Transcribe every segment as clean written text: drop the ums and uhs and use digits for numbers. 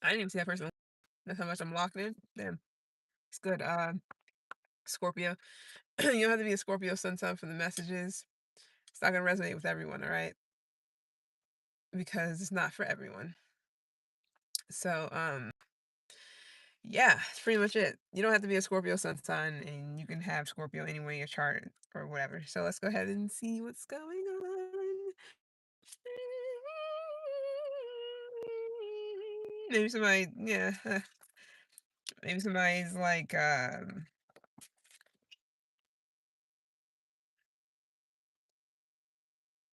I didn't even see that person. That's how much I'm locked in. Damn, it's good. Scorpio. You don't have to be a Scorpio sun sign for the messages. It's not gonna resonate with everyone, all right? Because it's not for everyone. So, yeah, that's pretty much it. You don't have to be a Scorpio sun sign, and you can have Scorpio anywhere in your chart or whatever. So let's go ahead and see what's going on. Maybe somebody, yeah, maybe somebody's like,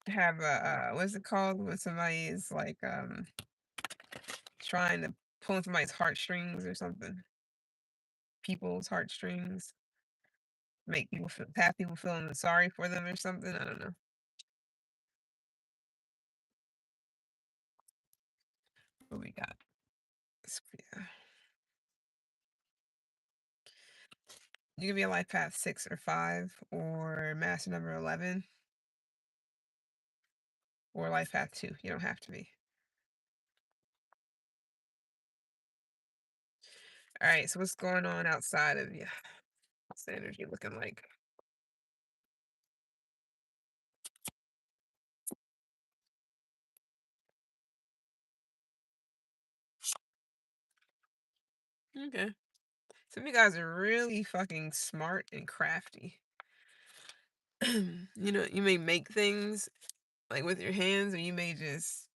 have a, what's it called when somebody is like, trying to pull on somebody's heartstrings or something. People's heartstrings, make people feel, have people feeling sorry for them or something. I don't know. What we got? Yeah. You can be a life path 6 or 5, or master number 11, or life path 2. You don't have to be. All right. So what's going on outside of you? What's the energy looking like? Okay. Some of you guys are really fucking smart and crafty. You may make things like with your hands, or you may just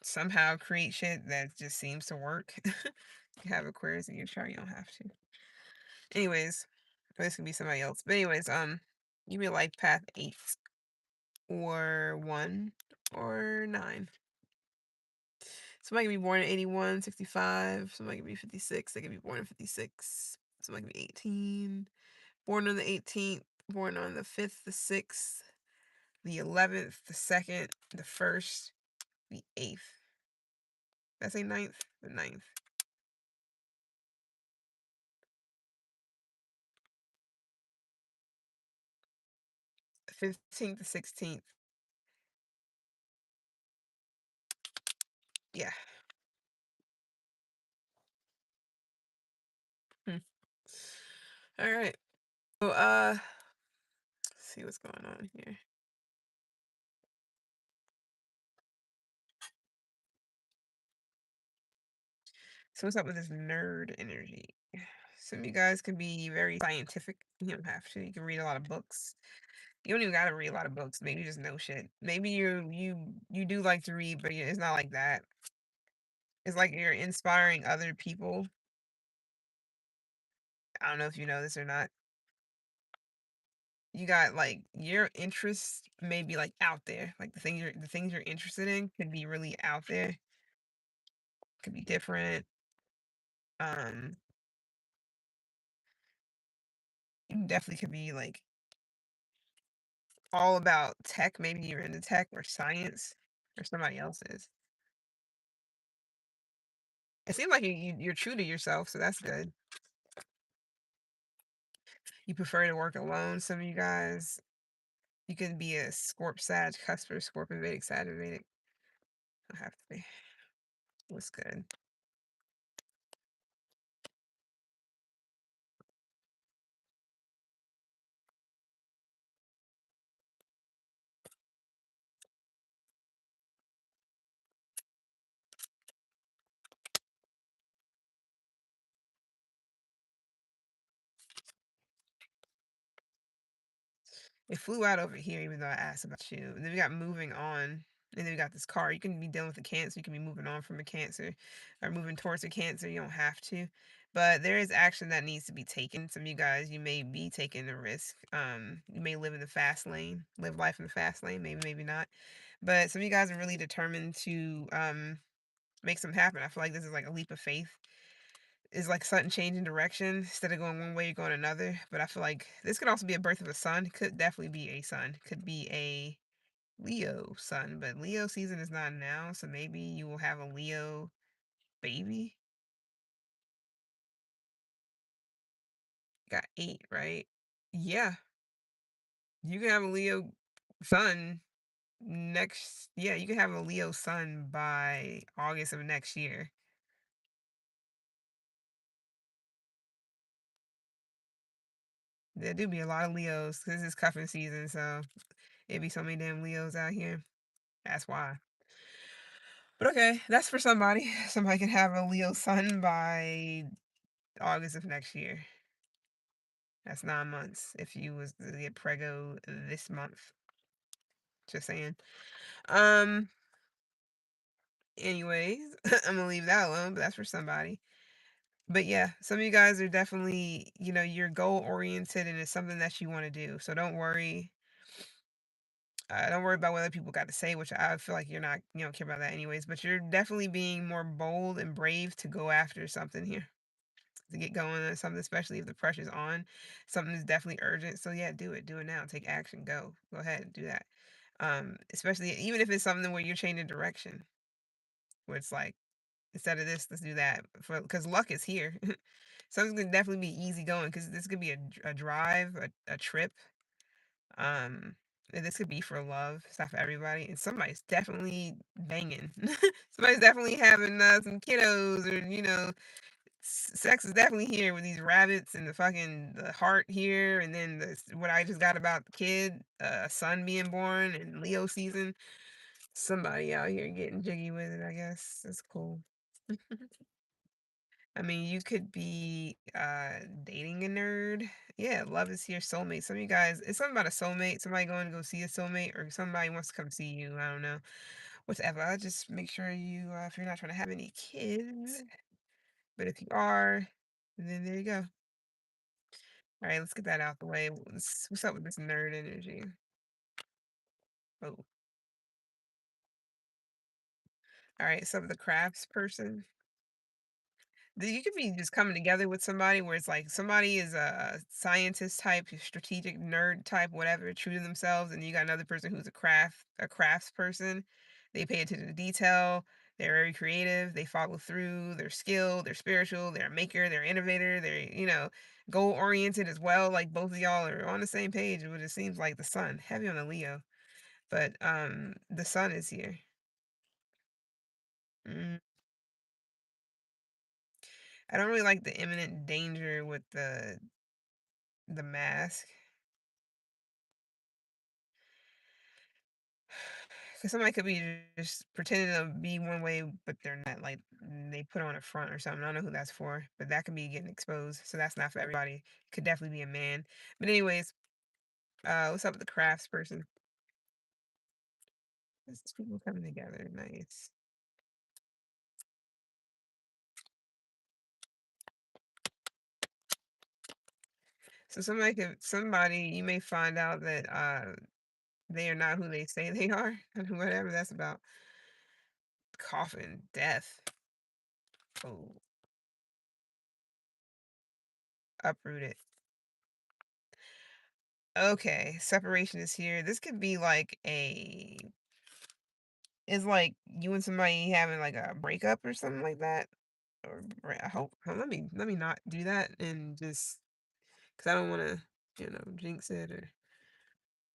somehow create shit that just seems to work. You have Aquarius in your chart, you don't have to. Anyways, this can be somebody else. But anyways, you be life path 8, or 1, or 9. Somebody can be born in 81, 65. Somebody can be 56. They can be born in 56. Somebody can be 18. Born on the 18th. Born on the 5th, the 6th, the 11th, the 2nd, the 1st, the 8th. Did I say 9th? The 9th. 15th, the 16th. Yeah. Hmm. All right. So, let's see what's going on here. So, what's up with this nerd energy? Some of you guys can be very scientific. You don't have to. You can read a lot of books. You don't even gotta read a lot of books. Maybe you just know shit. Maybe you do like to read, but it's not like that. It's like you're inspiring other people. I don't know if you know this or not. You got like your interests may be like out there. Like the things you're interested in could be really out there. Could be different. Um, you definitely could be like all about tech. Maybe you're into tech or science, or somebody else is. It seems like you're true to yourself, so that's good. You prefer to work alone. Some of you guys, you could be a Scorp Sag, Cusper, Scorpion Vedic, Sag Vedic. Don't have to be. What's good? It flew out over here, even though I asked about you. And then we got moving on. And then we got this car. You can be dealing with a cancer. You can be moving on from a cancer, or moving towards a cancer. You don't have to. But there is action that needs to be taken. Some of you guys, you may be taking a risk. You may live in the fast lane, live life in the fast lane. Maybe, maybe not. But some of you guys are really determined to make something happen. I feel like this is like a leap of faith. Is like sudden change in direction. Instead of going one way, you're going another. But I feel like this could also be a birth of a son. Could definitely be a son. Could be a Leo son. But Leo season is not now, so maybe you will have a Leo baby. Got 8, right? Yeah, you can have a Leo son. Yeah, you can have a Leo sun by August of next year. There do be a lot of Leos 'cause it's cuffing season, so it be so many damn Leos out here. That's why. But okay, that's for somebody. Somebody can have a Leo sun by August of next year. That's 9 months if you was to get prego this month. Just saying. Um, anyways, I'm gonna leave that alone, but that's for somebody. But yeah, some of you guys are definitely, you're goal oriented and it's something that you want to do. So don't worry. Don't worry about what other people got to say, which I feel like you don't care about that anyways. But you're definitely being more bold and brave to go after something here, to get going on something, especially if the pressure's on. Something is definitely urgent. So yeah, do it. Do it now. Take action. Go. Go ahead. Do that. Especially even if it's something where you're changing direction, where it's like, instead of this, let's do that. Because luck is here. Something's gonna definitely be easy going because this could be a drive, a trip. Um, and this could be for love. It's not for everybody. And somebody's definitely banging. Somebody's definitely having some kiddos, or sex is definitely here with these rabbits and the heart here, and then what I just got about the kid, a son being born and Leo season. Somebody out here getting jiggy with it. I guess that's cool. I mean, you could be dating a nerd. Yeah, love is your soulmate. Some of you guys, it's something about a soulmate, somebody going to go see a soulmate, or somebody wants to come see you. I don't know. Whatever. I'll just make sure if you're not trying to have any kids, but if you are, then there you go. All right, let's get that out the way. What's up with this nerd energy? Oh, all right. So the crafts person. You could be just coming together with somebody where it's like somebody is a scientist type, a strategic nerd type, whatever, true to themselves, and you got another person who's a crafts person. They pay attention to detail. They're very creative. They follow through. They're skilled. They're spiritual. They're a maker. They're innovator. They're goal oriented as well. Like both of y'all are on the same page. But it seems like the sun heavy on the Leo, but the sun is here. Mm, I don't really like the imminent danger with the mask. Because somebody could be just pretending to be one way, but they're not. Like they put on a front or something. I don't know who that's for, but that could be getting exposed. So that's not for everybody. Could definitely be a man. But anyways, what's up with the crafts person? It's people coming together. Nice. So somebody you may find out that they are not who they say they are, and whatever that's about. Coffin, death. Oh, uprooted. Okay, separation is here. This could be like it's like you and somebody having like a breakup or something like that. Or I hope. Let me not do that and just because I don't want to jinx it or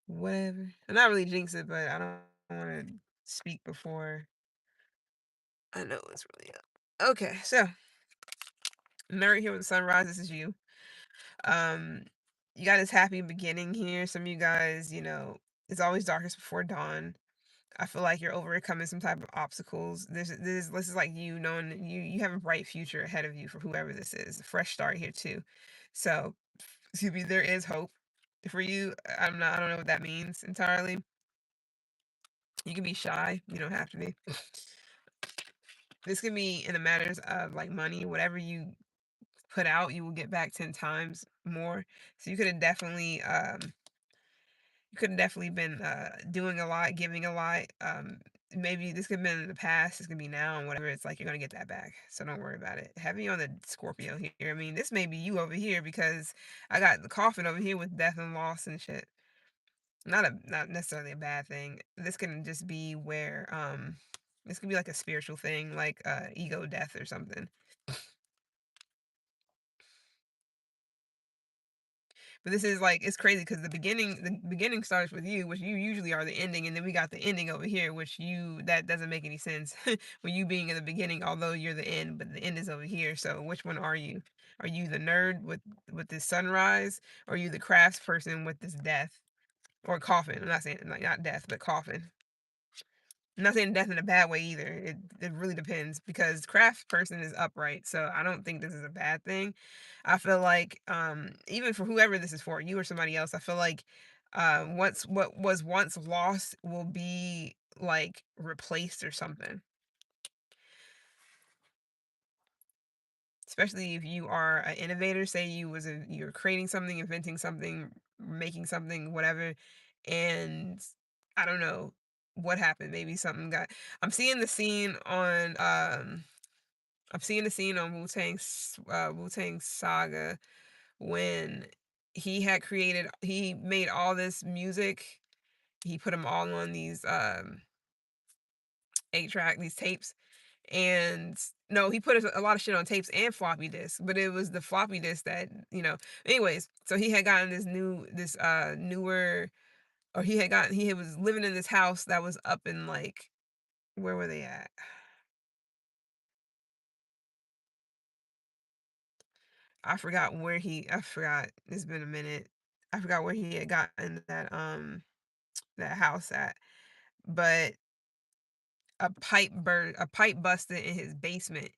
whatever. I'm not really jinx it, but I don't want to speak before I know it's really up. Okay, so Mary here with the sunrise. This is you. Um, you got this happy beginning here. Some of you guys, it's always darkest before dawn. I feel like you're overcoming some type of obstacles. This is like you knowing that you have a bright future ahead of you for whoever this is. A fresh start here too. So, excuse me, there is hope for you. I don't know what that means entirely. You can be shy. You don't have to be. This can be in the matters of like money. Whatever you put out, you will get back 10 times more. So you could have definitely been doing a lot, giving a lot. Maybe this could have been in the past, this could be now, and whatever. It's like you're gonna get that back, so don't worry about it. Heavy on the Scorpio here. I mean, this may be you over here because I got the coffin over here with death and loss and shit. Not necessarily a bad thing. This can just be where this could be like a spiritual thing, like ego death or something. But this is like it's crazy because the beginning starts with you, which you usually are the ending, and then we got the ending over here, which you that doesn't make any sense. With you being in the beginning, although you're the end, but the end is over here. So which one are you? Are you the nerd with this sunrise, or are you the crafts person with this death or coffin? I'm not saying like not death, but coffin. I'm not saying death in a bad way either. It really depends because craft person is upright, so I don't think this is a bad thing. I feel like even for whoever this is for, you or somebody else, I feel like once what was once lost will be like replaced or something. Especially if you are an innovator, say you're creating something, inventing something, making something, whatever, and I don't know what happened. Maybe something got. I'm seeing the scene on I'm seeing the scene on Wu Tang Saga when he made all this music. He put them all on these 8 track these tapes, and no, he put a lot of shit on tapes and floppy disks, but it was the floppy disk that anyways, so he had gotten this newer, or he was living in this house that was up in like, where were they at? I forgot, it's been a minute. I forgot where he had gotten that house at, but a pipe busted in his basement,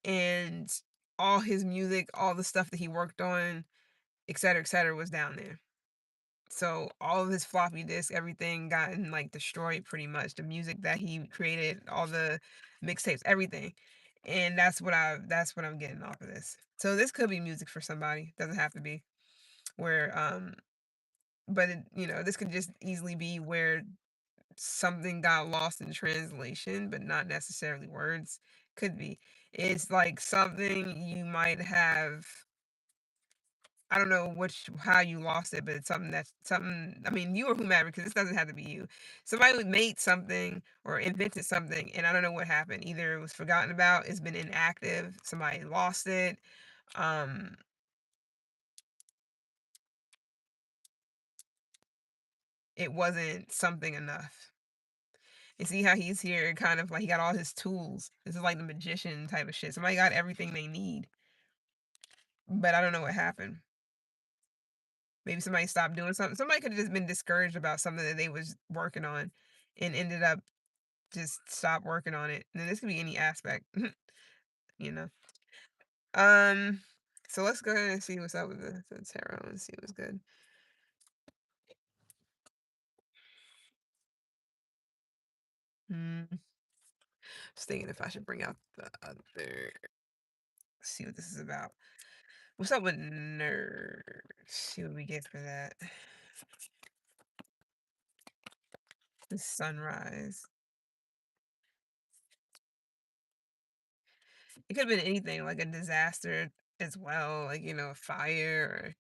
and all his music, all the stuff that he worked on, et cetera, was down there. So all of his floppy disk, everything gotten like destroyed pretty much. The music that he created, all the mixtapes, everything. And that's what I'm getting off of this. So this could be music for somebody. Doesn't have to be. Where but this could just easily be where something got lost in translation, but not necessarily words. Could be. It's like something you might have. I don't know how you lost it, but it's something that's something. I mean, you or whomever, because this doesn't have to be you. Somebody who made something or invented something, and I don't know what happened. Either it was forgotten about, it's been inactive, somebody lost it. Um, it wasn't something enough. And see how he's here, kind of like he got all his tools. This is like the magician type of shit. Somebody got everything they need, but I don't know what happened. Maybe somebody stopped doing something. Somebody could have just been discouraged about something that they was working on, and ended up just stop working on it. And then this could be any aspect, you know. Um, so let's go ahead and see what's up with the tarot and see what's good. Hmm. I was thinking if I should bring out the other, see what this is about. What's up with nerds? See what we get for that. The sunrise. It could have been anything, like a disaster as well, like a fire,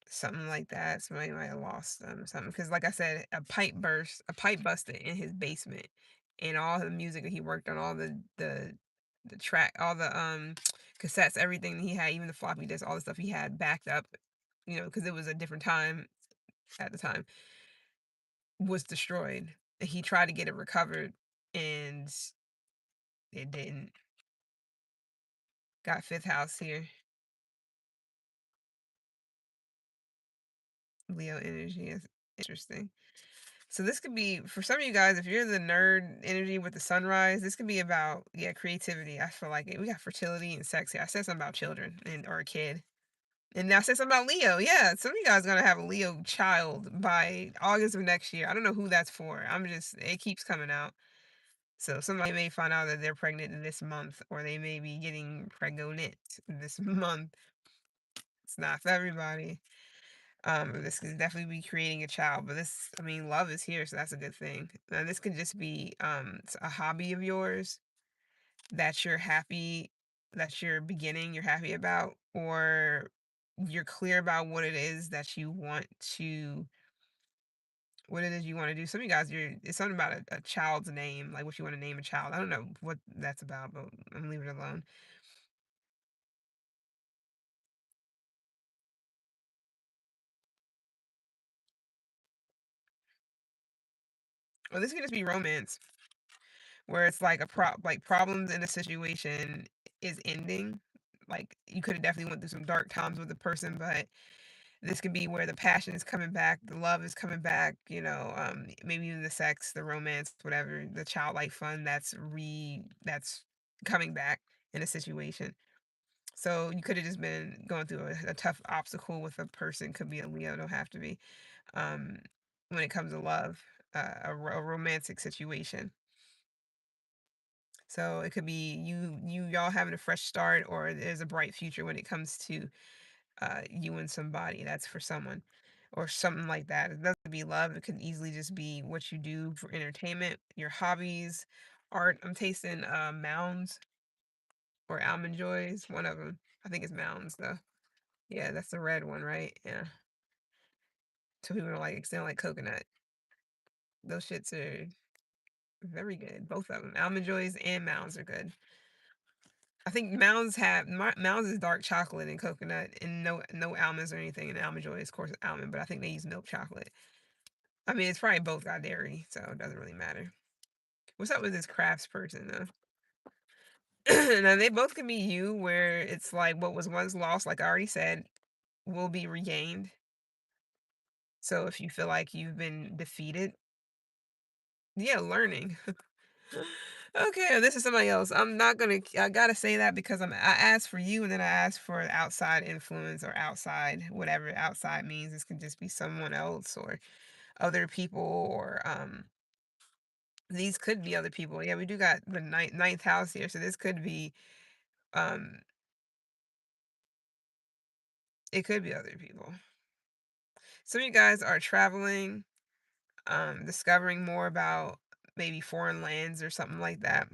something like that. Somebody might have lost them or something. Because, like I said, a pipe busted in his basement, and all the music that he worked on, all the track, all the cassettes, everything that he had, even the floppy disk, all the stuff he had backed up, because it was a different time at the time, was destroyed. And he tried to get it recovered, and it didn't. Got fifth house here, Leo energy is interesting. So this could be for some of you guys, if you're the nerd energy with the sunrise, this could be about, yeah, creativity. I feel like it. We got fertility and sex here. I said something about children and or a kid. And I said something about Leo. Yeah, some of you guys gonna have a Leo child by August of next year. I don't know who that's for. It keeps coming out. So somebody may find out that they're pregnant in this month, or they may be getting pregnant this month. It's not for everybody. This could definitely be creating a child, but I mean, love is here, so that's a good thing. Now, this could just be a hobby of yours that you're beginning, you're happy about, or you're clear about what it is you want to do. Some of you guys, it's something about a child's name, like what you want to name a child. I don't know what that's about, but I'm leaving it alone. Or this could just be romance, where it's like like problems in a situation is ending. Like you could have definitely went through some dark times with a person, but this could be where the passion is coming back, the love is coming back, maybe even the sex, the romance, whatever, the childlike fun that's coming back in a situation. So you could have just been going through a tough obstacle with a person, could be a Leo, don't have to be. Um, when it comes to love, a romantic situation. So it could be y'all having a fresh start, or there's a bright future when it comes to you and somebody. That's for someone, or something like that. It doesn't be love. It could easily just be what you do for entertainment, your hobbies, art. I'm tasting mounds or almond joys. One of them. I think it's mounds though. Yeah, that's the red one, right? Yeah. So people don't like extend like coconut. Those shits are very good. Both of them. Almond joys and mounds are good. I think Mounds is dark chocolate and coconut, and no almonds or anything. And almond joy is, of course, almond, but I think they use milk chocolate. I mean, it's probably both got dairy, so it doesn't really matter. What's up with this crafts person though? Now they both can be you, where it's like what was once lost, like I already said, will be regained. So if you feel like you've been defeated, yeah, learning. Okay, this is somebody else. I'm not gonna. I gotta say that because I asked for you, and then I asked for outside influence or outside, whatever outside means. This could just be someone else or other people, or these could be other people. Yeah, we do got the ninth house here, so this could be um, it could be other people. Some of you guys are traveling, discovering more about maybe foreign lands or something like that.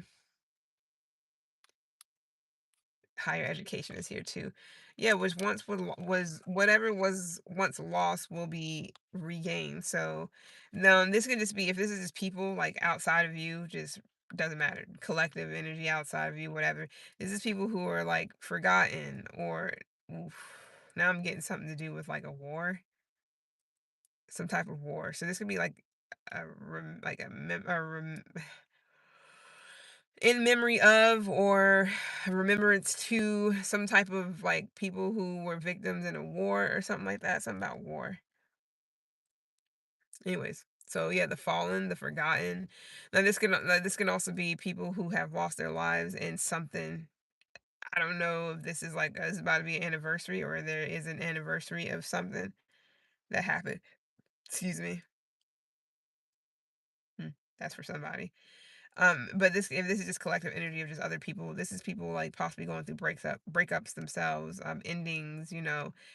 Higher education is here too. Yeah, which once was whatever was once lost will be regained. So no, this could just be, if this is just people like outside of you, just doesn't matter. Collective energy outside of you, whatever. This is people who are like forgotten, or oof, now I'm getting something to do with like a war, some type of war. So this could be like like in memory of, or remembrance to, some type of like people who were victims in a war or something like that. Something about war. Anyways, so yeah, the fallen, the forgotten. Now this can also be people who have lost their lives in something. I don't know if this is like it's about to be an anniversary, or there is an anniversary of something that happened. Excuse me. Hmm, that's for somebody. But this, if this is just collective energy of just other people, this is people like possibly going through breakups themselves, endings,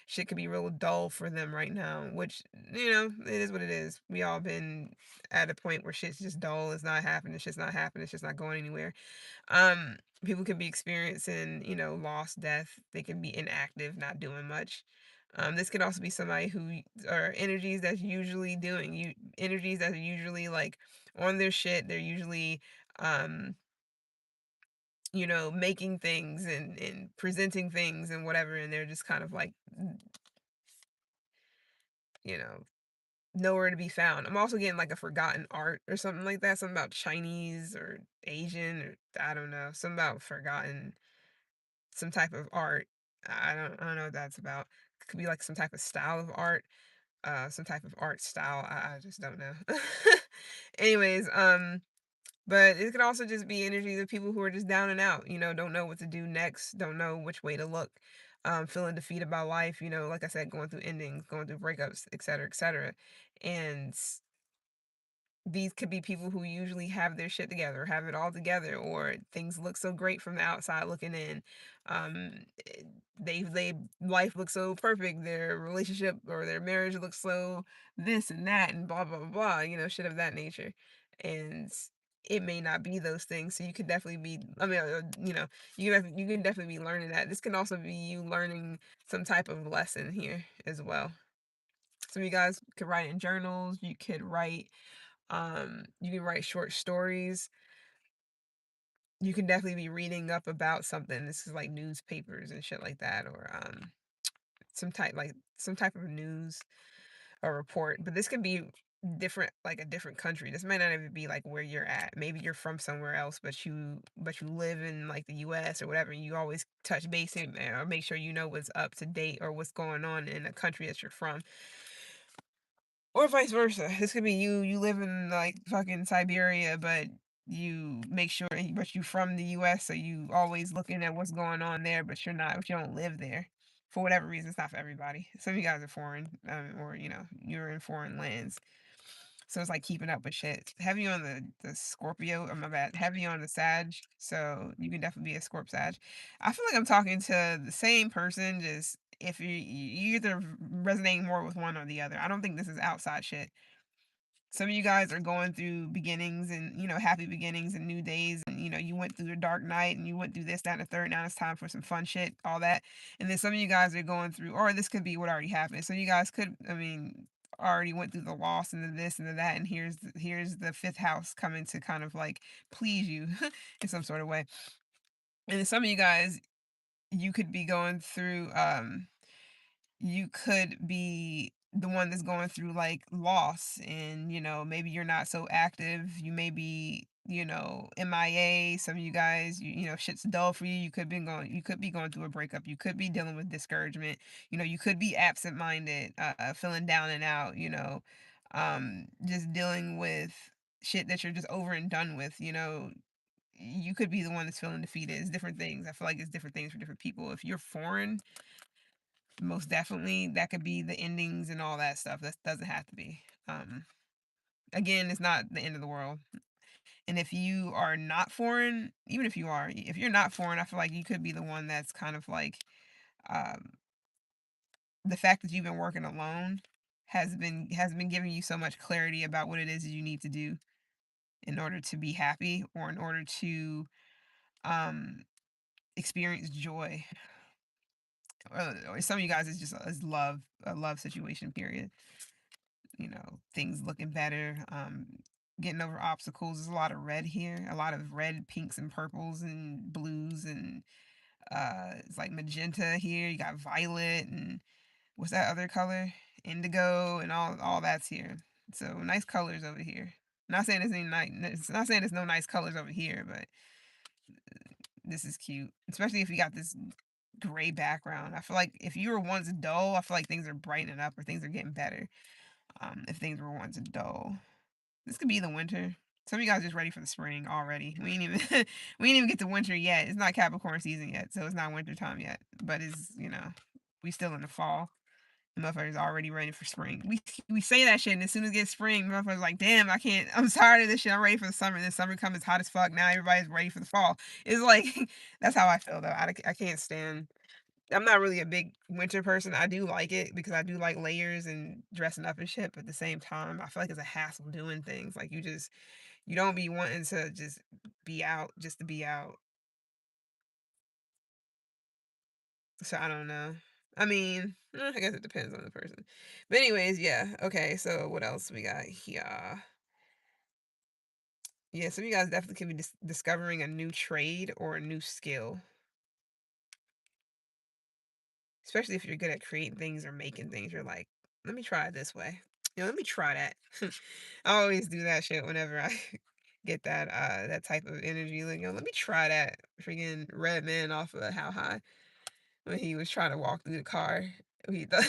shit could be real dull for them right now, which, it is what it is. We all been at a point where shit's just dull, it's not happening, shit's not happening, it's just not going anywhere. People could be experiencing, loss, death, they can be inactive, not doing much. This could also be somebody who are energies that's usually doing you energies that are usually like on their shit. They're usually um, making things and presenting things and whatever, and they're just kind of like, you know, nowhere to be found. I'm also getting like a forgotten art or something like that. Something about Chinese or Asian, or I don't know. Something about forgotten, some type of art. I don't know what that's about. Could be like some type of style of art, some type of art style. I just don't know. Anyways, but it could also just be energies of people who are just down and out, don't know what to do next, don't know which way to look, feeling defeated by life, like I said, going through endings, going through breakups, et cetera, et cetera. And these could be people who usually have their shit together, have it all together, or things look so great from the outside looking in. They life looks so perfect. Their relationship or their marriage looks so this and that and blah blah blah blah. Shit of that nature, and it may not be those things. So you could definitely be. I mean, you can definitely be learning that. This can also be you learning some type of lesson here as well. Some of you guys could write in journals. You can write short stories. You can definitely be reading up about something. This is like newspapers and shit like that, or some type of news or report. But this can be different like a different country. This might not even be like where you're at. Maybe you're from somewhere else, but you live in like the US or whatever, and you always touch base and or make sure you know what's up to date or what's going on in the country that you're from. Or vice versa. This could be you live in like fucking Siberia, but you make sure but you from the US, so you always looking at what's going on there, but you're not, if you don't live there. For whatever reason, it's not for everybody. Some of you guys are foreign, or you're in foreign lands. So it's like keeping up with shit. Heavy on the Scorpio, or my bad, heavy on the Sag. So you can definitely be a Scorp Sag. I feel like I'm talking to the same person, just if you either resonating more with one or the other. I don't think this is outside shit. Some of you guys are going through beginnings and happy beginnings and new days, and you went through the dark night and you went through this, that, and the third. Now it's time for some fun shit, all that. And then some of you guys are going through, or this could be what already happened. So you guys could, I mean, already went through the loss and the this and the that, and here's the fifth house coming to kind of like please you in some sort of way. And then some of you guys, you could be going through you could be the one that's going through like loss, and maybe you're not so active, you may be MIA. Some of you guys, shit's dull for you. You could be going through a breakup, you could be dealing with discouragement, you could be absent minded, feeling down and out, just dealing with shit that you're just over and done with. You could be the one that's feeling defeated. It's different things. I feel like it's different things for different people. If you're foreign, most definitely, that could be the endings and all that stuff. That doesn't have to be. Again, it's not the end of the world. And if you are not foreign, even if you're not foreign, I feel like you could be the one that's kind of like, um, the fact that you've been working alone has been giving you so much clarity about what it is that you need to do in order to be happy, or in order to um experience joy. Or some of you guys is just is love, a love situation, period. Things looking better, getting over obstacles. There's a lot of red here, a lot of red, pinks, and purples, and blues, and it's like magenta here. You got violet, and what's that other color? Indigo, and all that's here. So nice colors over here. Not saying there's any nice, not saying there's no nice colors over here, but this is cute, especially if you got this gray background. I feel like if you were once dull, I feel like things are brightening up or things are getting better. If things were once dull. This could be the winter. Some of you guys just ready for the spring already. We ain't even we ain't even get to winter yet. It's not Capricorn season yet, so it's not winter time yet. But we still in the fall. The motherfuckers already ready for spring. We say that shit, and as soon as it gets spring, motherfuckers like, damn, I can't. I'm tired of this shit. I'm ready for the summer. Then summer comes, it's hot as fuck. Now everybody's ready for the fall. It's like that's how I feel though. I can't stand. I'm not really a big winter person. I do like it because I do like layers and dressing up and shit, but at the same time, I feel like it's a hassle doing things. Like you don't be wanting to just be out just to be out. So I don't know. I mean, I guess it depends on the person. But anyways, yeah. Okay, so what else we got here? Yeah, so you guys definitely could be discovering a new trade or a new skill, especially if you're good at creating things or making things. You're like, let me try it this way. Let me try that. I always do that shit whenever I get that type of energy. Like, let me try that. Freaking Red Man off of How High, when he was trying to walk through the car. He thought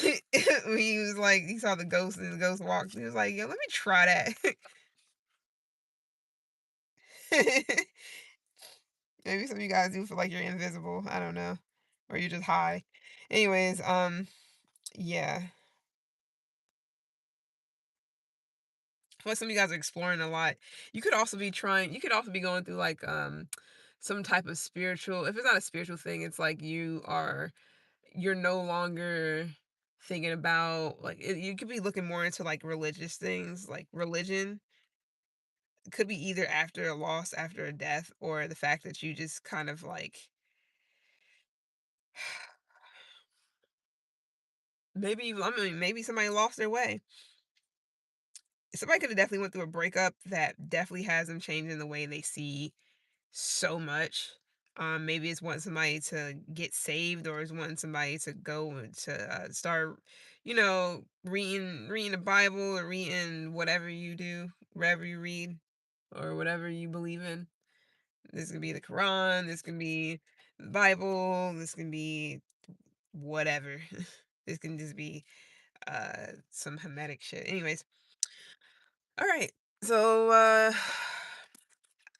when he was like he saw the ghost and the ghost walked. He was like, yo, let me try that. Maybe some of you guys do feel like you're invisible. I don't know, or you're just high. Anyways, yeah. Plus, some of you guys are exploring a lot. You could also be going through like some type of spiritual. If it's not a spiritual thing, it's like you're no longer thinking about like you could be looking more into like religious things, like religion. It could be either after a loss, after a death, or the fact that you just kind of like maybe somebody lost their way. Somebody could have definitely went through a breakup that definitely has them changing the way they see so much. Maybe it's wanting somebody to get saved, or it's wanting somebody to go and to start. reading the Bible or reading whatever you do, wherever you read or whatever you believe in. This can be the Quran, this can be the Bible, this can be whatever. This can just be some Hermetic shit. Anyways, all right. So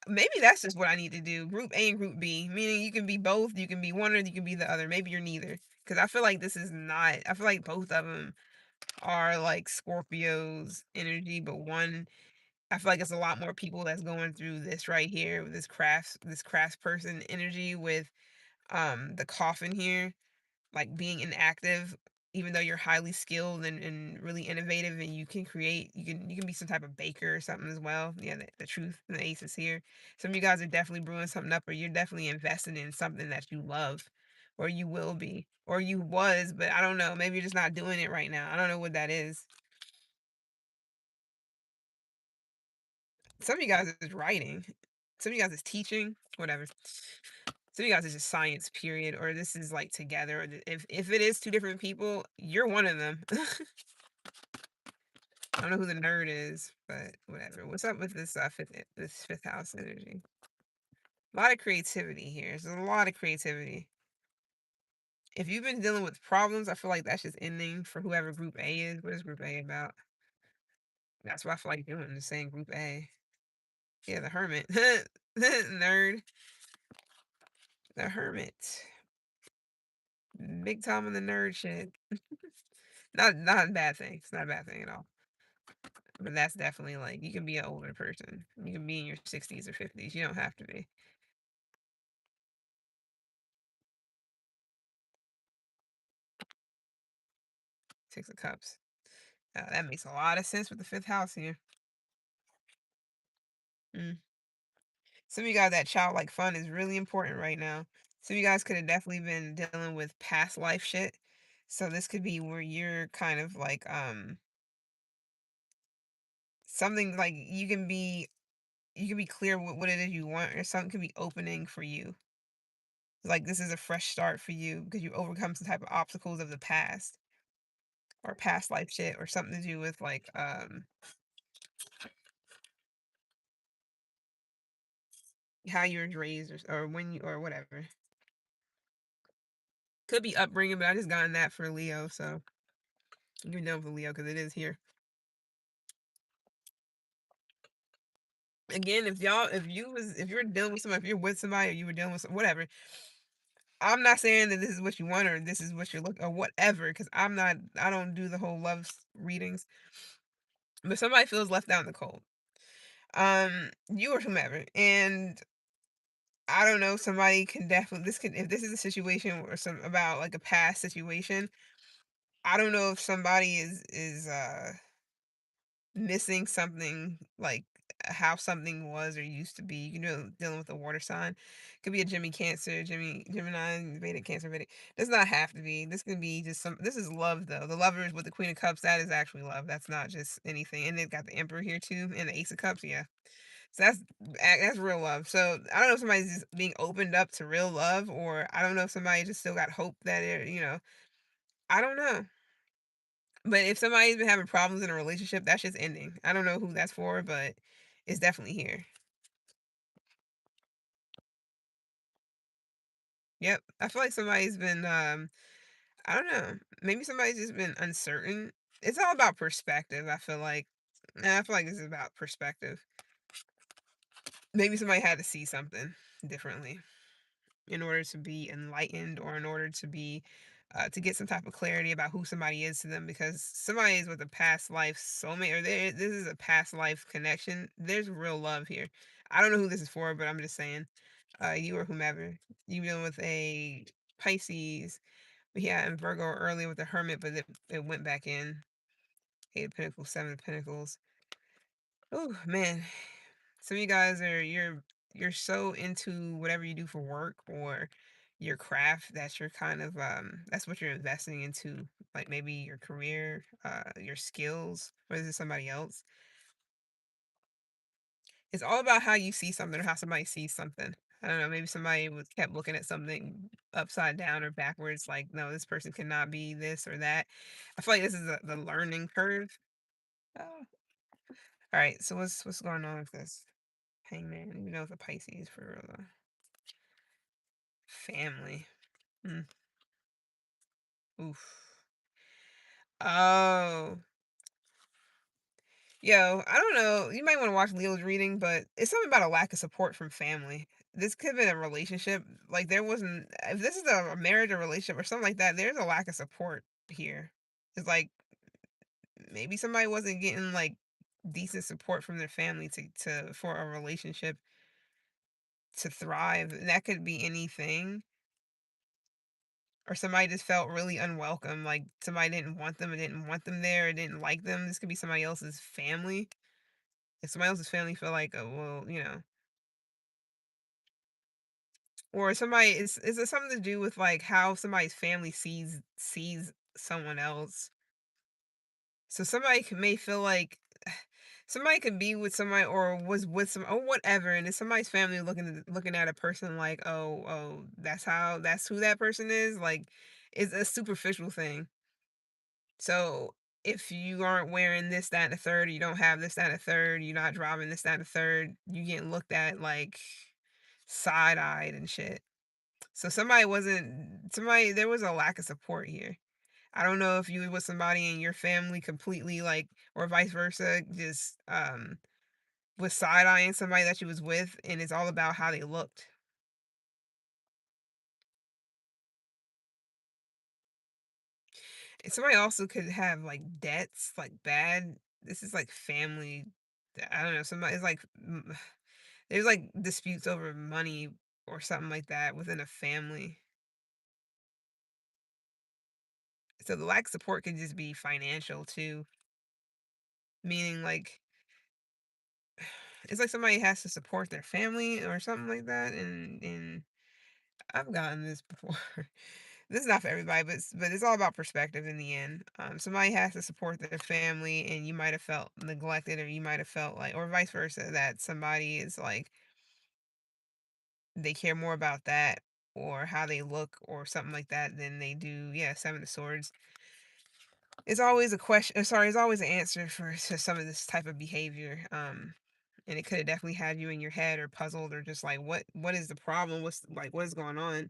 maybe that's just what I need to do. Group A and group B, meaning you can be both, you can be one or you can be the other. Maybe you're neither. Because I feel like this is not. I feel like both of them are like Scorpio's energy, but one. I feel like it's a lot more people that's going through this right here with this crafts person energy with the coffin here, like being inactive, even though you're highly skilled and really innovative and you can create, you can be some type of baker or something as well. Yeah, the truth and the ace is here. Some of you guys are definitely brewing something up, or you're definitely invested in something that you love, or you will be, or you was, but I don't know. Maybe you're just not doing it right now. I don't know what that is. Some of you guys is writing. Some of you guys is teaching, whatever. Some of you guys is just science, period, or this is like together. If it is two different people, you're one of them. I don't know who the nerd is, but whatever. What's up with this fifth house energy? A lot of creativity here. There's a lot of creativity. If you've been dealing with problems, I feel like that's just ending for whoever group A is. What is group A about? That's what I feel like doing, just saying group A. Yeah, the hermit. Nerd. The hermit. Big time on the nerd shit. Not a bad thing. It's not a bad thing at all. But that's definitely like you can be an older person. You can be in your 60s or 50s. You don't have to be. Six of Cups. That makes a lot of sense with the fifth house here. Mm. Some of you guys, that childlike fun is really important right now. Some of you guys could have definitely been dealing with past life shit. So this could be where you're kind of like something like you can be clear with what it is you want, or something could be opening for you. Like this is a fresh start for you because you overcome some type of obstacles of the past or past life shit or something to do with like how you were raised or when you or whatever. Could be upbringing, but I just gotten that for Leo, so you can know for Leo because it is here. Again, if you were dealing with somebody, if you're with somebody or you were dealing with whatever, I'm not saying that this is what you want or this is what you're looking or whatever, because I don't do the whole readings. But somebody feels left out in the cold. You or whomever. And I don't know, somebody can definitely this could if this is a situation or some about like a past situation, I don't know if somebody is missing something like how something was or used to be. You know, dealing with a water sign. Could be a Jimmy Cancer, Gemini, Vedic Cancer, Vedic. Does not have to be. This can be just some this is love though. The lovers with the Queen of Cups, that is actually love. That's not just anything. And they've got the Emperor here too, and the Ace of Cups, yeah. So that's real love. So I don't know if somebody's just being opened up to real love, or I don't know if somebody just still got hope that I don't know. But if somebody's been having problems in a relationship, that's just ending. I don't know who that's for, but it's definitely here. Yep. I feel like somebody's been I don't know. Maybe somebody's just been uncertain. It's all about perspective, I feel like. I feel like this is about perspective. Maybe somebody had to see something differently in order to be enlightened or in order to be to get some type of clarity about who somebody is to them, because somebody is with a past life soulmate or this is a past life connection. There's real love here. I don't know who this is for, but I'm just saying you or whomever, you dealing with a Pisces, but yeah, and Virgo earlier with the Hermit, but it went back in. Eight of Pentacles, Seven of Pentacles. Oh man, some of you guys you're so into whatever you do for work or your craft that you're kind of that's what you're investing into, like maybe your career, your skills, or is it somebody else? It's all about how you see something or how somebody sees something. I don't know, maybe somebody was kept looking at something upside down or backwards, like, no, this person cannot be this or that. I feel like this is the learning curve. Oh. All right, so what's going on with this hangman? Even though it's a Pisces for family. Mm, oof. Oh, yo, I don't know. You might want to watch Leo's reading, but it's something about a lack of support from family. This could have been a relationship. Like there wasn't. If this is a marriage or relationship or something like that, there's a lack of support here. It's like maybe somebody wasn't getting like decent support from their family to for a relationship to thrive. And that could be anything. Or somebody just felt really unwelcome. Like somebody didn't want them, or didn't want them there, or didn't like them. This could be somebody else's family. If somebody else's family feel like, oh well, or somebody is it something to do with like how somebody's family sees someone else? So somebody may feel like somebody could be with somebody or was with some or whatever, and it's somebody's family looking at a person like, oh, that's who that person is. Like, it's a superficial thing. So if you aren't wearing this, that, and the third, or you don't have this, that, and the third, you're not driving this, that, and the third, you getting looked at like side eyed and shit. So somebody there was a lack of support here. I don't know if you were with somebody in your family completely like or vice versa, just was side eyeing somebody that you was with and it's all about how they looked. And somebody also could have like debts, like bad this is like family I don't know, somebody it's like there's like disputes over money or something like that within a family. So the lack of support could just be financial too, meaning like it's like somebody has to support their family or something like that, and I've gotten this before. This is not for everybody, but it's all about perspective in the end. Somebody has to support their family, and you might have felt neglected, or you might have felt like, or vice versa, that somebody is like they care more about that or how they look or something like that than they do. Yeah, Seven of Swords. It's always a question. Sorry, it's always an answer for to some of this type of behavior. And it could have definitely had you in your head or puzzled or just like what is the problem? What's like what is going on?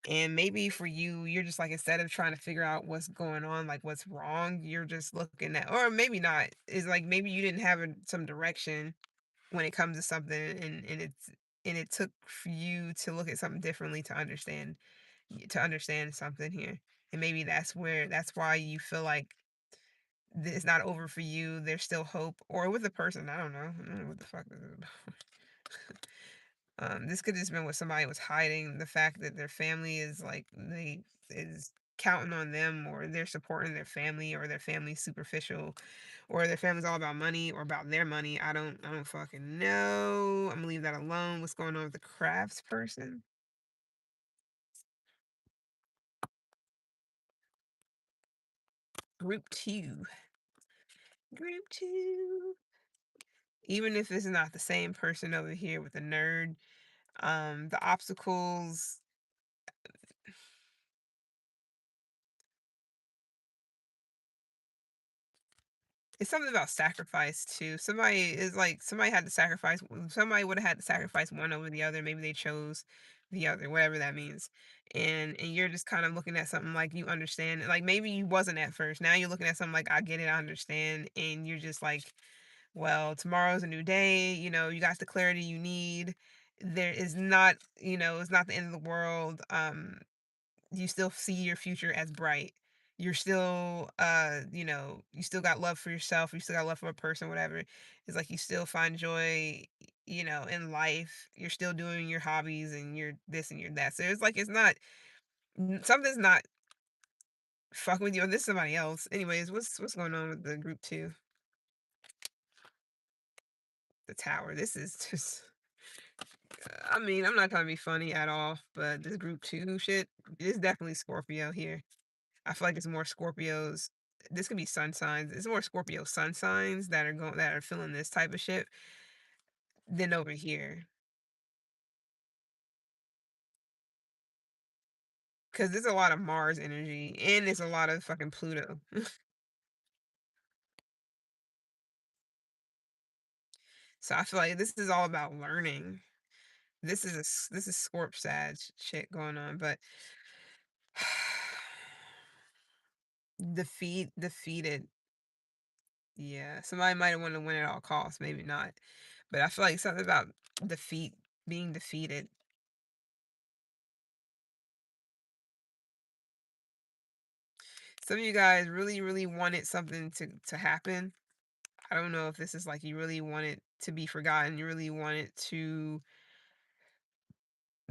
And maybe for you, you're just like instead of trying to figure out what's going on, like what's wrong, you're just looking at, or maybe not. Is like maybe you didn't have some direction when it comes to something, and it took for you to look at something differently to understand something here. And maybe that's why you feel like it's not over for you. There's still hope, or with the person. I don't know what the fuck this is about. This could just been what somebody was hiding the fact that their family is like they is counting on them, or they're supporting their family, or their family's superficial, or their family's all about money or about their money. I don't fucking know. I'm gonna leave that alone. What's going on with the crafts person? Group two. Group two. Even if it's not the same person over here with the nerd, the obstacles. It's something about sacrifice too. Somebody had to sacrifice. Somebody would have had to sacrifice one over the other. Maybe they chose the other, whatever that means. And you're just kind of looking at something like you understand. Like maybe you wasn't at first. Now you're looking at something like I get it, I understand, and you're just like, well, tomorrow's a new day. You got the clarity you need. There is not, it's not the end of the world. You still see your future as bright. You're still you still got love for yourself, you still got love for a person, whatever. It's like you still find joy, in life. You're still doing your hobbies and your this and your that. So it's like it's not something's not fucking with you, or this is somebody else. Anyways, what's going on with the group two? The tower. This is just I mean, I'm not trying to be funny at all, but this group two shit is definitely Scorpio here. I feel like it's more Scorpios. This could be sun signs. It's more Scorpio sun signs that are feeling this type of shit than over here. 'Cause there's a lot of Mars energy, and there's a lot of fucking Pluto. So I feel like this is all about learning. This is Scorp Sag shit going on, but defeated. Yeah, somebody might want to win at all costs, maybe not. But I feel like something about defeat, being defeated. Some of you guys really, really wanted something to happen. I don't know if this is like you really want it to be forgotten. You really want it to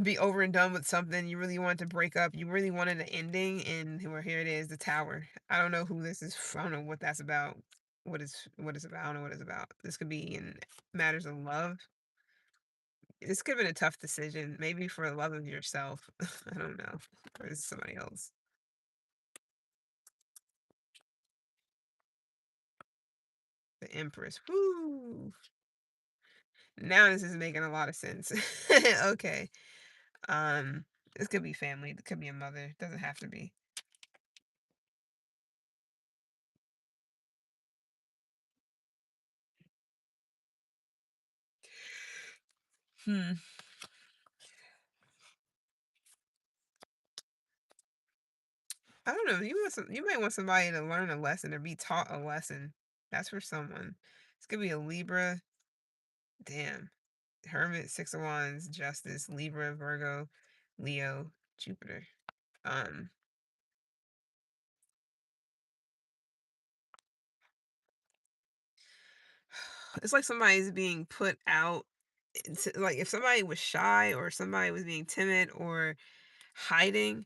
be over and done with something. You really wanted to break up. You really wanted an ending, and well, here it is, the tower. I don't know who this is. I don't know what that's about. What is about? I don't know what it's about. This could be in matters of love. This could have been a tough decision, maybe for the love of yourself. I don't know, or is somebody else. The Empress. Whoo! Now this is making a lot of sense. Okay. Um, this could be family. It could be a mother. Doesn't have to be. Hmm. I don't know. You might want somebody to learn a lesson or be taught a lesson. That's for someone. This could be a Libra. Damn. Hermit, Six of Wands, Justice, Libra, Virgo, Leo, Jupiter. Um, it's like somebody's being put out. Like if somebody was shy or somebody was being timid or hiding,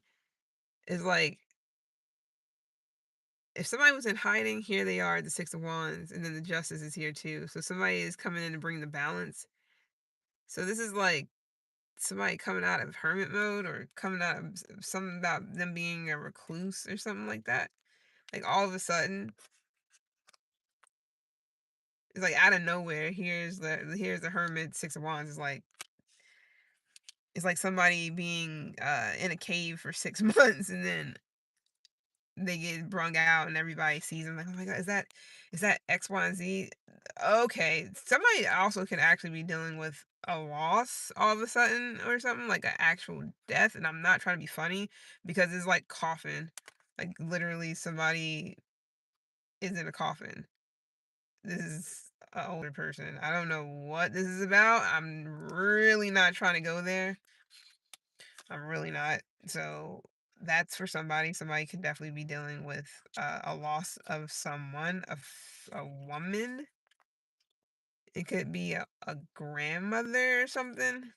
it's like if somebody was in hiding, here they are, the Six of Wands, and then the Justice is here too. So somebody is coming in to bring the balance. So this is like somebody coming out of hermit mode or coming out of something about them being a recluse or something like that. Like all of a sudden, it's like out of nowhere. Here's the hermit, Six of Wands. It's like somebody being in a cave for 6 months and then they get brung out and everybody sees them like, oh my god, is that X, Y, and Z? Okay. Somebody also can actually be dealing with a loss all of a sudden or something, like an actual death. And I'm not trying to be funny because it's like coffin. Like literally somebody is in a coffin. This is an older person. I don't know what this is about. I'm really not trying to go there. I'm really not. So that's for somebody. Somebody could definitely be dealing with a loss of someone, a woman. It could be a grandmother or something.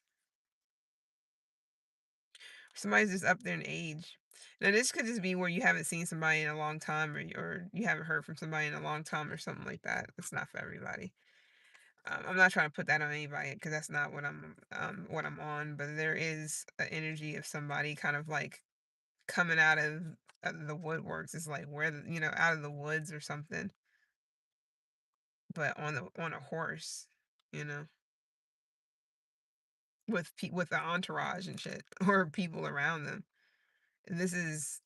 Somebody's just up there in age. Now this could just be where you haven't seen somebody in a long time, or you haven't heard from somebody in a long time, or something like that. It's not for everybody. I'm not trying to put that on anybody because that's not what I'm on. But there is an energy of somebody kind of like coming out of the woodworks. It's like where out of the woods or something, but on a horse, you know, with the entourage and shit or people around them. And this is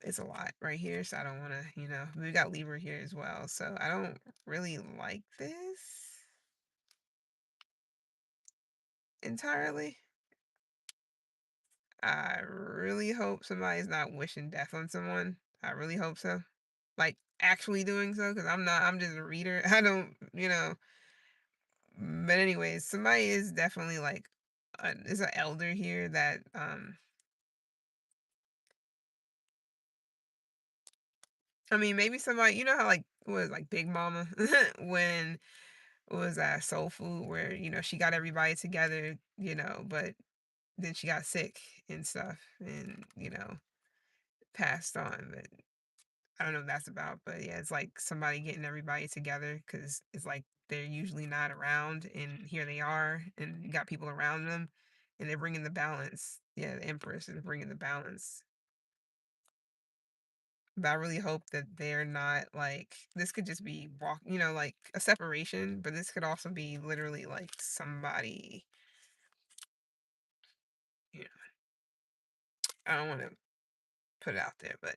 it's a lot right here, so I don't want to, we got Libra here as well, so I don't really like this entirely. I really hope somebody's not wishing death on someone. I really hope so. Like actually doing so, because I'm not. I'm just a reader. I don't, But anyways, somebody is definitely like, is an elder here that I mean, maybe somebody, you know how like was like Big Mama when it was Soul Food where she got everybody together, but then she got sick and stuff, and passed on. But I don't know what that's about, but yeah, it's like somebody getting everybody together because it's like they're usually not around, and here they are, and you got people around them, and they're bringing the balance. Yeah, the Empress is bringing the balance. But I really hope that they're not like this could just be like a separation, but this could also be literally like somebody, I don't want to put it out there, but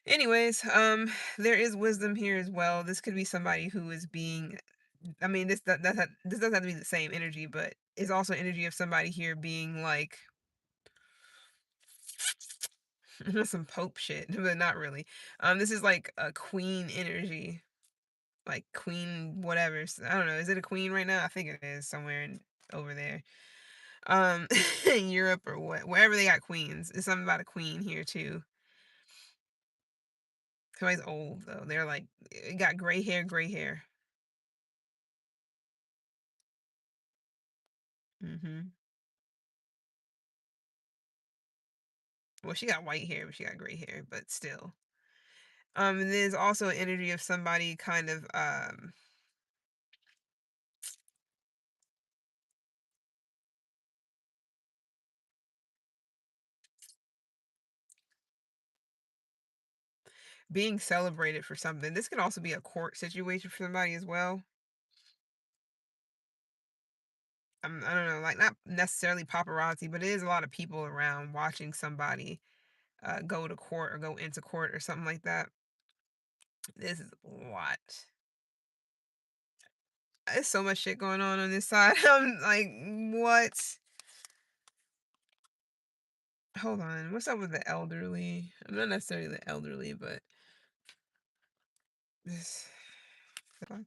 anyways, there is wisdom here as well. This could be somebody who is being, I mean, this doesn't have to be the same energy, but it's also energy of somebody here being like some pope shit, but not really. This is like a queen energy, like queen whatever. I don't know. Is it a queen right now? I think it is somewhere over there. In Europe or what, wherever they got queens. It's something about a queen here too. Somebody's old though. They're like got gray hair, gray hair. Hmm. Well, she got white hair, but she got gray hair, but still. And there's also an energy of somebody kind of being celebrated for something. This could also be a court situation for somebody as well. I don't know, like not necessarily paparazzi, but it is a lot of people around watching somebody go to court or go into court or something like that. This is a lot. There's so much shit going on this side. I'm like, what? Hold on. What's up with the elderly? I'm not necessarily the elderly, but this. Fuck.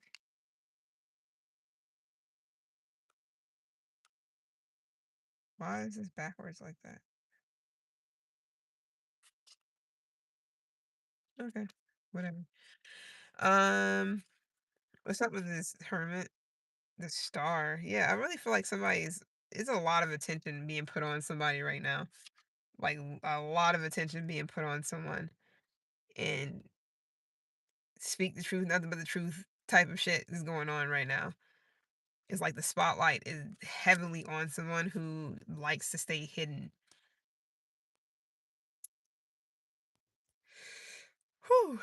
Why is this backwards like that? Okay, whatever. Um, what's up with this hermit? The star. Yeah, I really feel like somebody's. It's a lot of attention being put on somebody right now. Like a lot of attention being put on someone, and speak the truth, nothing but the truth type of shit is going on right now. It's like the spotlight is heavily on someone who likes to stay hidden. Whew.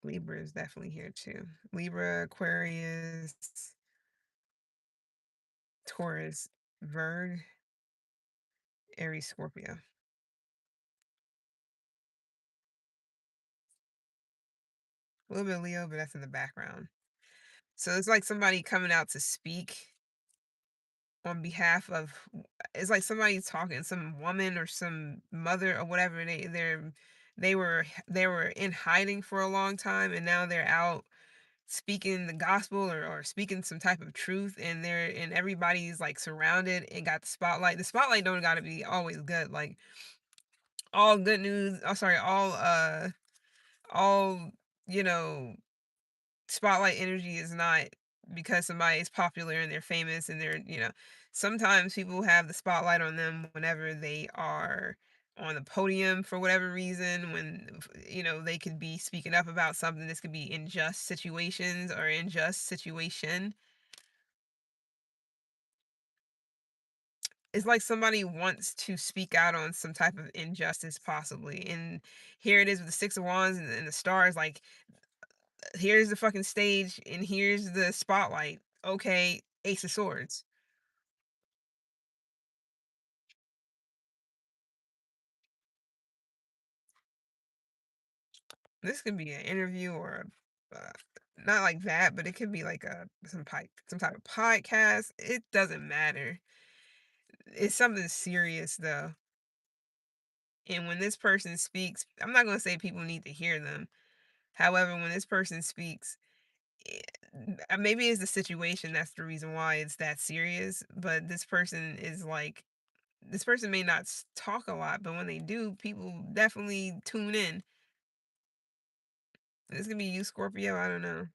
Libra is definitely here too. Libra, Aquarius, Taurus, Virg, Aries, Scorpio. A little bit of Leo, but that's in the background. So it's like somebody coming out to speak on behalf of, it's like somebody talking, some woman or some mother or whatever. They were in hiding for a long time, and now they're out speaking the gospel, or speaking some type of truth, and everybody's like surrounded and got the spotlight don't gotta be always good, like all good news, oh sorry, all you know spotlight energy is not because somebody is popular and they're famous and sometimes people have the spotlight on them whenever they are on the podium for whatever reason, when they could be speaking up about something. This could be unjust situations or unjust situation. It's like somebody wants to speak out on some type of injustice possibly, and here it is with the six of wands and the stars, like here's the fucking stage and here's the spotlight. Okay, ace of swords. This could be an interview or not like that, but it could be like some type of podcast. It doesn't matter. It's something serious though. And when this person speaks, I'm not going to say people need to hear them. However, when this person speaks, maybe it's the situation that's the reason why it's that serious, but this person may not talk a lot, but when they do, people definitely tune in. This could be you, Scorpio. I don't know.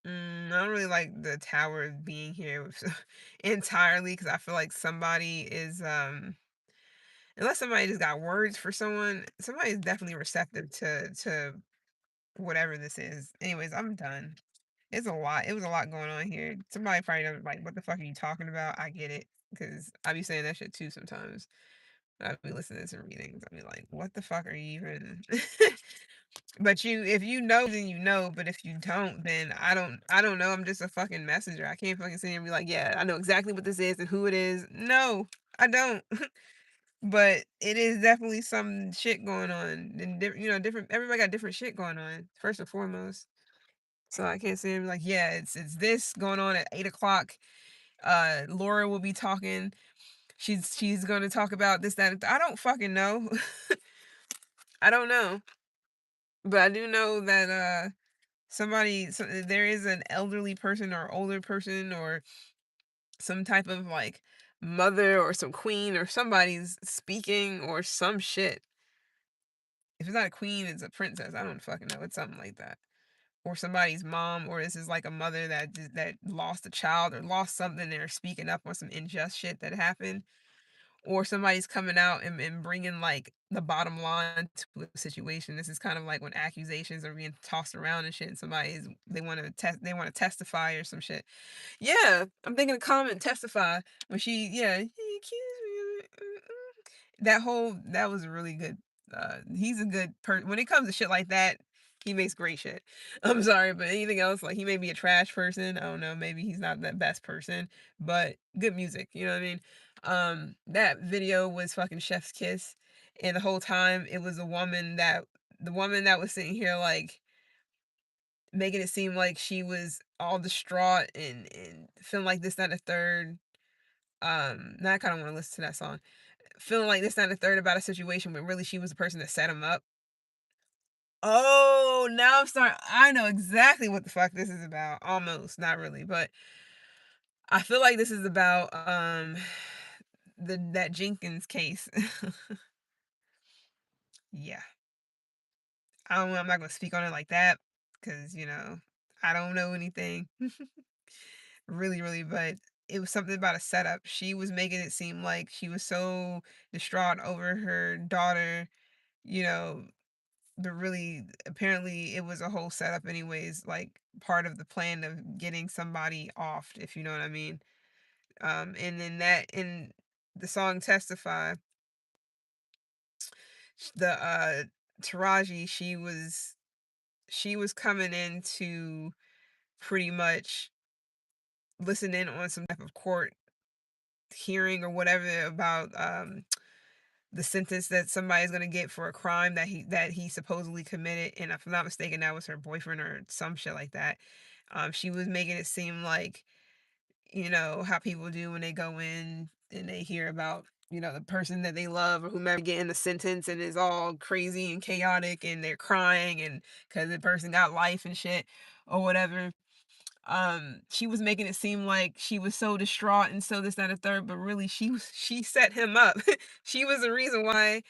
I don't really like the tower being here entirely, because I feel like somebody is unless somebody just got words for someone, somebody's definitely receptive to whatever this is. Anyways, I'm done. It's a lot. It was a lot going on here. Somebody probably like, what the fuck are you talking about? I get it, because I be saying that shit too sometimes. I'd be listening to readings. I'd be like, what the fuck are you even? But if you know, then you know. But if you don't, then I don't know. I'm just a fucking messenger. I can't fucking sit here and be like, yeah, I know exactly what this is and who it is. No, I don't. But it is definitely some shit going on, and different. Everybody got different shit going on. First and foremost, so I can't say like, yeah, it's this going on at 8 o'clock. Laura will be talking. She's going to talk about this, that. I don't fucking know. I don't know, but I do know that there is an elderly person or older person or some type of like mother or some queen or somebody's speaking or some shit. If it's not a queen, it's a princess. I don't fucking know. It's something like that. Or somebody's mom, or this is like a mother that lost a child or lost something. They're speaking up on some unjust shit that happened, or somebody's coming out and bringing like the bottom line to a situation. This is kind of like when accusations are being tossed around and shit, and they want to testify or some shit. Yeah, I'm thinking of comment testify when he accused me. That was a really good. He's a good person when it comes to shit like that. He makes great shit. I'm sorry, but anything else, like he may be a trash person. I don't know. Maybe he's not the best person, but good music. You know what I mean? That video was fucking Chef's Kiss, and the whole time it was the woman that was sitting here like making it seem like she was all distraught and feeling like this, that, and the third. Now I kind of want to listen to that song. Feeling like this, that, and the third about a situation, but really she was the person that set him up. Oh, now I'm starting. I know exactly what the fuck this is about. Almost, not really, but I feel like this is about the that Jenkins case. Yeah, I don't. I'm not gonna speak on it like that because I don't know anything. Really, really, but it was something about a setup. She was making it seem like she was so distraught over her daughter, you know, but really, apparently, it was a whole setup, anyways, like part of the plan of getting somebody off, if you know what I mean. And then in the song "Testify," the Taraji, she was coming in to pretty much listen in on some type of court hearing or whatever about the sentence that somebody's gonna get for a crime that he supposedly committed, and if I'm not mistaken, that was her boyfriend or some shit like that. She was making it seem like, how people do when they go in and they hear about, the person that they love or whomever getting the sentence and it's all crazy and chaotic and they're crying and because the person got life and shit or whatever. She was making it seem like she was so distraught and so this, that, and the third, but really she set him up. She was the reason why,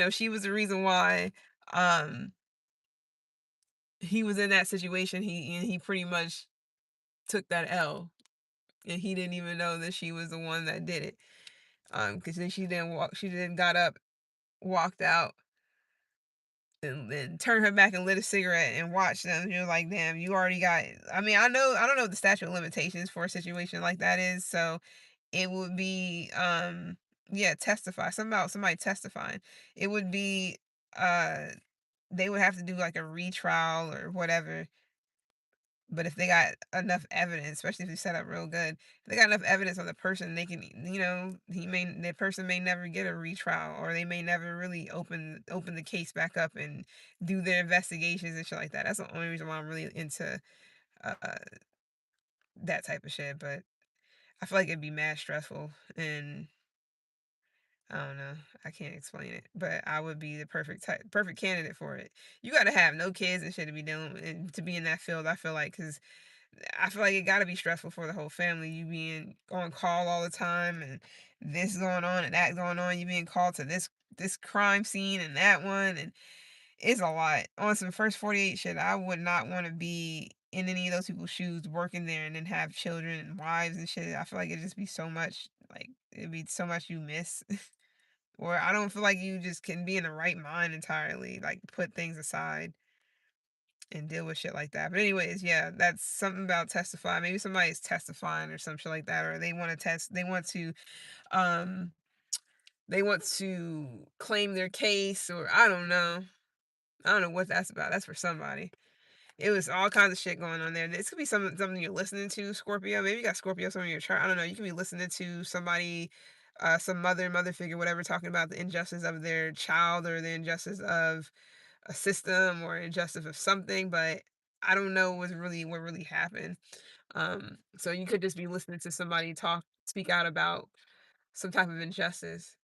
she was the reason why um he was in that situation. He pretty much took that L, and he didn't even know that she was the one that did it. Because then she then got up, walked out, and turned her back and lit a cigarette and watched them. You're like, damn, you already got. I mean, I don't know what the statute of limitations for a situation like that is, so it would be yeah, testify. Something about somebody testifying. It would be uh they would have to do like a retrial or whatever. But if they got enough evidence, especially if you set up real good, if they got enough evidence on the person, they can, the person may never get a retrial, or they may never really open the case back up and do their investigations and shit like that. That's the only reason why I'm really into uh that type of shit. But I feel like it'd be mad stressful, and I don't know. I can't explain it, but I would be the perfect candidate for it. You got to have no kids and shit to be dealing with, and to be in that field. I feel like because I feel like it got to be stressful for the whole family. You being on call all the time, and this going on and that going on. You being called to this crime scene and that one, and it's a lot. On some first 48 shit, I would not want to be in any of those people's shoes working there and then have children and wives and shit. I feel like it'd just be so much. Like it'd be so much you miss. Or I don't feel like you just can be in the right mind entirely, like put things aside and deal with shit like that. But anyways, yeah, that's something about testify. Maybe somebody's testifying or some shit like that, or they want to um they want to claim their case, or I don't know. I don't know what that's about. That's for somebody. It was all kinds of shit going on there. This could be something you're listening to, Scorpio. Maybe you got Scorpio some of your chart. I don't know. You could be listening to somebody, some mother figure, whatever, talking about the injustice of their child or the injustice of a system or injustice of something, but I don't know what really happened. So you could just be listening to somebody speak out about some type of injustice,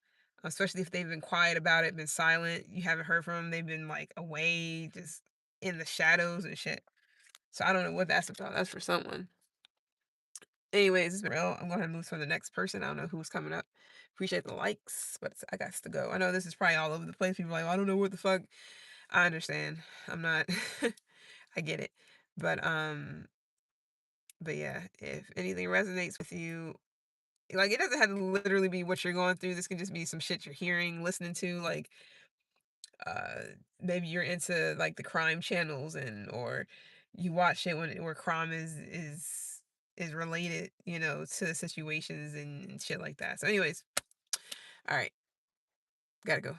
especially if they've been quiet about it, been silent. You haven't heard from them. They've been like away, just in the shadows and shit. So I don't know what that's about. That's for someone. Anyways, it's been real. I'm going to move to the next person. I don't know who's coming up. Appreciate the likes, but I got to go. I know this is probably all over the place. People are like, "Well, I don't know what the fuck." I understand. I'm not. I get it. But um, but yeah, if anything resonates with you, like it doesn't have to literally be what you're going through. This can just be some shit you're hearing, listening to, like uh maybe you're into like the crime channels, and or you watch it where crime is related, to situations and shit like that. So anyways, all right, gotta go.